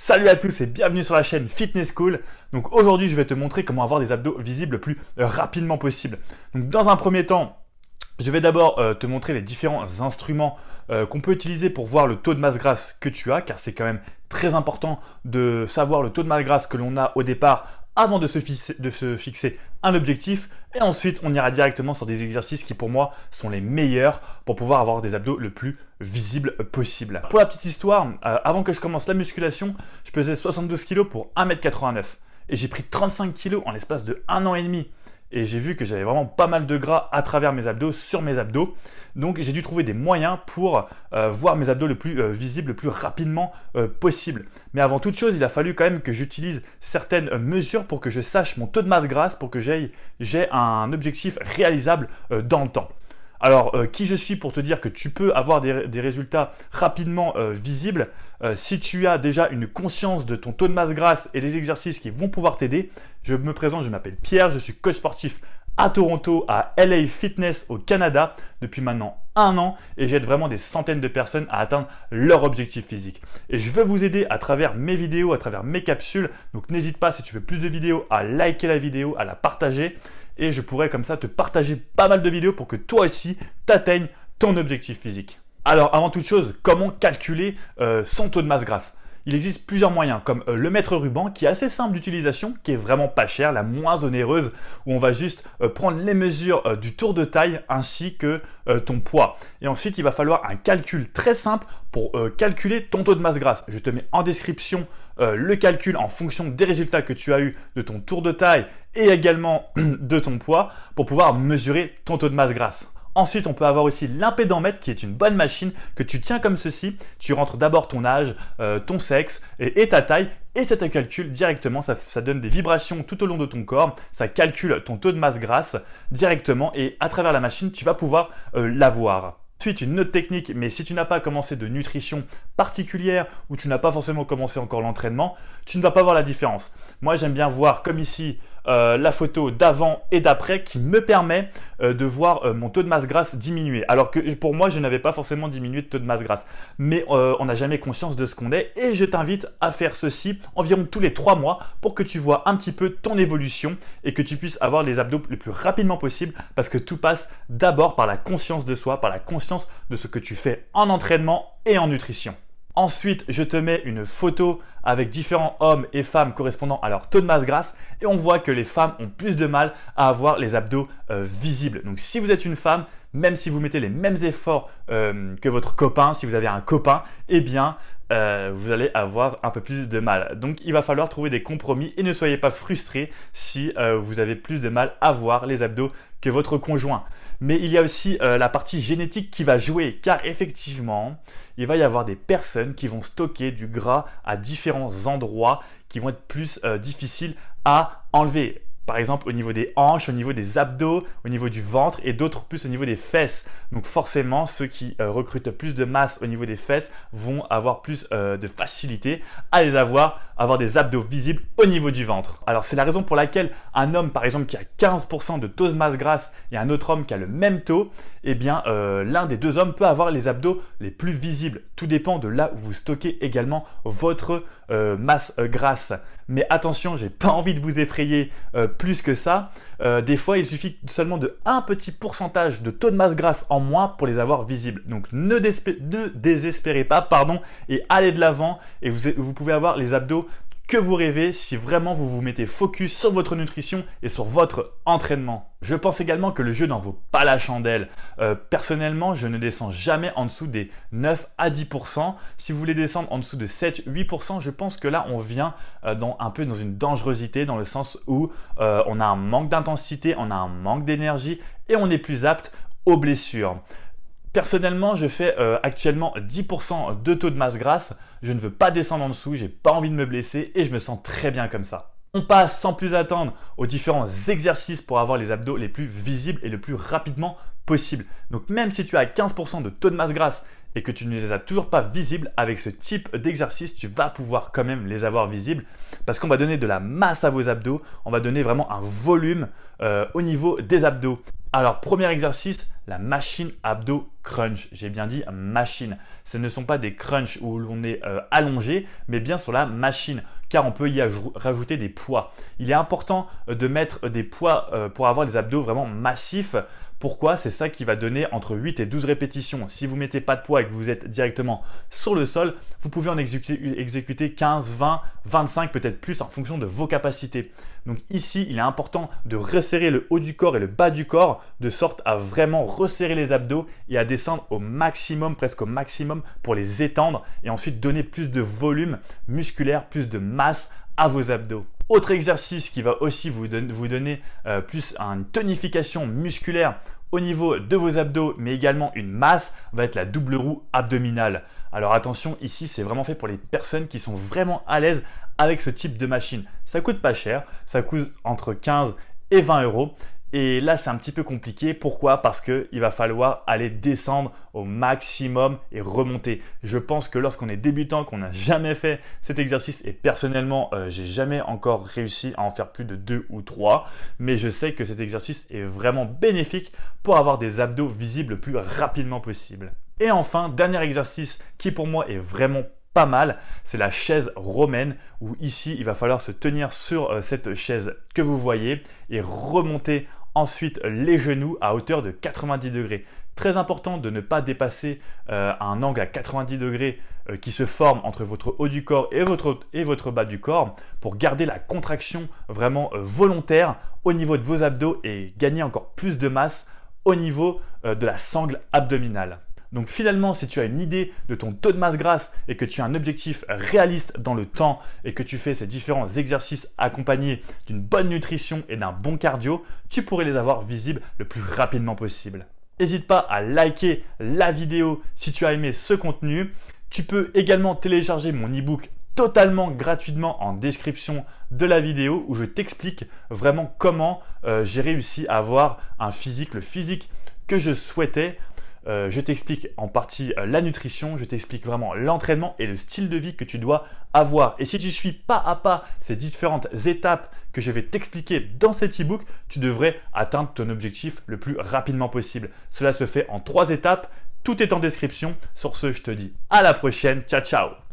Salut à tous et bienvenue sur la chaîne Fitness School. Donc aujourd'hui, je vais te montrer comment avoir des abdos visibles le plus rapidement possible. Donc dans un premier temps, je vais d'abord te montrer les différents instruments qu'on peut utiliser pour voir le taux de masse grasse que tu as, car c'est quand même très important de savoir le taux de masse grasse que l'on a au départ avant de se fixer un objectif. Et ensuite, on ira directement sur des exercices qui pour moi sont les meilleurs pour pouvoir avoir des abdos le plus visibles possible. Pour la petite histoire, avant que je commence la musculation, je pesais 72 kg pour 1m89 et j'ai pris 35 kg en l'espace de 1 an et demi. Et j'ai vu que j'avais vraiment pas mal de gras à travers mes abdos, sur mes abdos. Donc j'ai dû trouver des moyens pour voir mes abdos le plus visibles, le plus rapidement possible. Mais avant toute chose, il a fallu quand même que j'utilise certaines mesures pour que je sache mon taux de masse grasse, pour que j'ai un objectif réalisable dans le temps. Alors, qui je suis pour te dire que tu peux avoir des résultats rapidement visibles si tu as déjà une conscience de ton taux de masse grasse et les exercices qui vont pouvoir t'aider. Je me présente, je m'appelle Pierre, je suis coach sportif à Toronto, à LA Fitness au Canada depuis maintenant 1 an et j'aide vraiment des centaines de personnes à atteindre leur objectif physique. Et je veux vous aider à travers mes vidéos, à travers mes capsules. Donc n'hésite pas, si tu veux plus de vidéos, à liker la vidéo, à la partager. Et je pourrais comme ça te partager pas mal de vidéos pour que toi aussi t'atteignes ton objectif physique. Alors avant toute chose, comment calculer son taux de masse grasse ? Il existe plusieurs moyens comme le mètre ruban qui est assez simple d'utilisation, qui est vraiment pas cher, la moins onéreuse, où on va juste prendre les mesures du tour de taille ainsi que ton poids. Et ensuite, il va falloir un calcul très simple pour calculer ton taux de masse grasse. Je te mets en description le calcul en fonction des résultats que tu as eu de ton tour de taille et également de ton poids pour pouvoir mesurer ton taux de masse grasse. Ensuite, on peut avoir aussi l'impédamètre qui est une bonne machine que tu tiens comme ceci. Tu rentres d'abord ton âge, ton sexe et ta taille et ça te calcule directement. Ça donne des vibrations tout au long de ton corps. Ça calcule ton taux de masse grasse directement et à travers la machine, tu vas pouvoir l'avoir. Ensuite, une autre technique, mais si tu n'as pas commencé de nutrition particulière ou tu n'as pas forcément commencé encore l'entraînement, tu ne vas pas voir la différence. Moi, j'aime bien voir comme ici la photo d'avant et d'après qui me permet de voir mon taux de masse grasse diminuer. Alors que pour moi, je n'avais pas forcément diminué de taux de masse grasse. Mais on n'a jamais conscience de ce qu'on est et je t'invite à faire ceci environ tous les 3 mois pour que tu vois un petit peu ton évolution et que tu puisses avoir les abdos le plus rapidement possible parce que tout passe d'abord par la conscience de soi, par la conscience de ce que tu fais en entraînement et en nutrition. Ensuite, je te mets une photo avec différents hommes et femmes correspondant à leur taux de masse grasse et on voit que les femmes ont plus de mal à avoir les abdos visibles. Donc si vous êtes une femme, même si vous mettez les mêmes efforts que votre copain, si vous avez un copain, eh bien vous allez avoir un peu plus de mal. Donc il va falloir trouver des compromis et ne soyez pas frustrés si vous avez plus de mal à voir les abdos que votre conjoint. Mais il y a aussi la partie génétique qui va jouer car effectivement, il va y avoir des personnes qui vont stocker du gras à différents endroits qui vont être plus difficiles à enlever. Par exemple au niveau des hanches, au niveau des abdos, au niveau du ventre et d'autres plus au niveau des fesses. Donc forcément, ceux qui recrutent plus de masse au niveau des fesses vont avoir plus de facilité à avoir des abdos visibles au niveau du ventre. Alors c'est la raison pour laquelle un homme par exemple qui a 15% de taux de masse grasse et un autre homme qui a le même taux, eh bien l'un des deux hommes peut avoir les abdos les plus visibles. Tout dépend de là où vous stockez également votre masse grasse. Mais attention, j'ai pas envie de vous effrayer plus que ça. Des fois, il suffit seulement de un petit pourcentage de taux de masse grasse en moins pour les avoir visibles. Donc ne désespérez pas, et allez de l'avant et vous pouvez avoir les abdos que vous rêvez si vraiment vous vous mettez focus sur votre nutrition et sur votre entraînement. Je pense également que le jeu n'en vaut pas la chandelle. Personnellement, je ne descends jamais en dessous des 9 à 10%. Si vous voulez descendre en dessous de 7-8%, je pense que là, on vient un peu dans une dangerosité dans le sens où on a un manque d'intensité, on a un manque d'énergie et on est plus apte aux blessures. Personnellement, je fais actuellement 10% de taux de masse grasse. Je ne veux pas descendre en dessous, j'ai pas envie de me blesser et je me sens très bien comme ça. On passe sans plus attendre aux différents exercices pour avoir les abdos les plus visibles et le plus rapidement possible. Donc même si tu as 15% de taux de masse grasse et que tu ne les as toujours pas visibles, avec ce type d'exercice, tu vas pouvoir quand même les avoir visibles parce qu'on va donner de la masse à vos abdos, on va donner vraiment un volume au niveau des abdos. Alors, premier exercice, la machine abdos crunch. J'ai bien dit machine. Ce ne sont pas des crunchs où l'on est allongé, mais bien sur la machine, car on peut y rajouter des poids. Il est important de mettre des poids pour avoir des abdos vraiment massifs. Pourquoi? C'est ça qui va donner entre 8 et 12 répétitions. Si vous ne mettez pas de poids et que vous êtes directement sur le sol, vous pouvez en exécuter 15, 20, 25, peut-être plus en fonction de vos capacités. Donc ici, il est important de resserrer le haut du corps et le bas du corps de sorte à vraiment resserrer les abdos et à descendre au maximum, presque au maximum pour les étendre et ensuite donner plus de volume musculaire, plus de masse à vos abdos. Autre exercice qui va aussi vous donner plus une tonification musculaire au niveau de vos abdos, mais également une masse, va être la double roue abdominale. Alors attention, ici c'est vraiment fait pour les personnes qui sont vraiment à l'aise avec ce type de machine. Ça coûte pas cher, ça coûte entre 15 et 20 euros. Et là, c'est un petit peu compliqué. Pourquoi? Parce qu'il va falloir aller descendre au maximum et remonter. Je pense que lorsqu'on est débutant, qu'on n'a jamais fait cet exercice, et personnellement, j'ai jamais encore réussi à en faire plus de 2 ou 3, mais je sais que cet exercice est vraiment bénéfique pour avoir des abdos visibles le plus rapidement possible. Et enfin, dernier exercice qui pour moi est vraiment pas mal, c'est la chaise romaine où ici, il va falloir se tenir sur cette chaise que vous voyez et remonter ensuite les genoux à hauteur de 90 degrés. Très important de ne pas dépasser un angle à 90 degrés qui se forme entre votre haut du corps et votre bas du corps pour garder la contraction vraiment volontaire au niveau de vos abdos et gagner encore plus de masse au niveau de la sangle abdominale. Donc finalement, si tu as une idée de ton taux de masse grasse et que tu as un objectif réaliste dans le temps et que tu fais ces différents exercices accompagnés d'une bonne nutrition et d'un bon cardio, tu pourrais les avoir visibles le plus rapidement possible. N'hésite pas à liker la vidéo si tu as aimé ce contenu. Tu peux également télécharger mon e-book totalement gratuitement en description de la vidéo où je t'explique vraiment comment j'ai réussi à avoir le physique que je souhaitais. Je t'explique en partie la nutrition, je t'explique vraiment l'entraînement et le style de vie que tu dois avoir. Et si tu suis pas à pas ces différentes étapes que je vais t'expliquer dans cet e-book, tu devrais atteindre ton objectif le plus rapidement possible. Cela se fait en 3 étapes, tout est en description. Sur ce, je te dis à la prochaine, ciao ciao!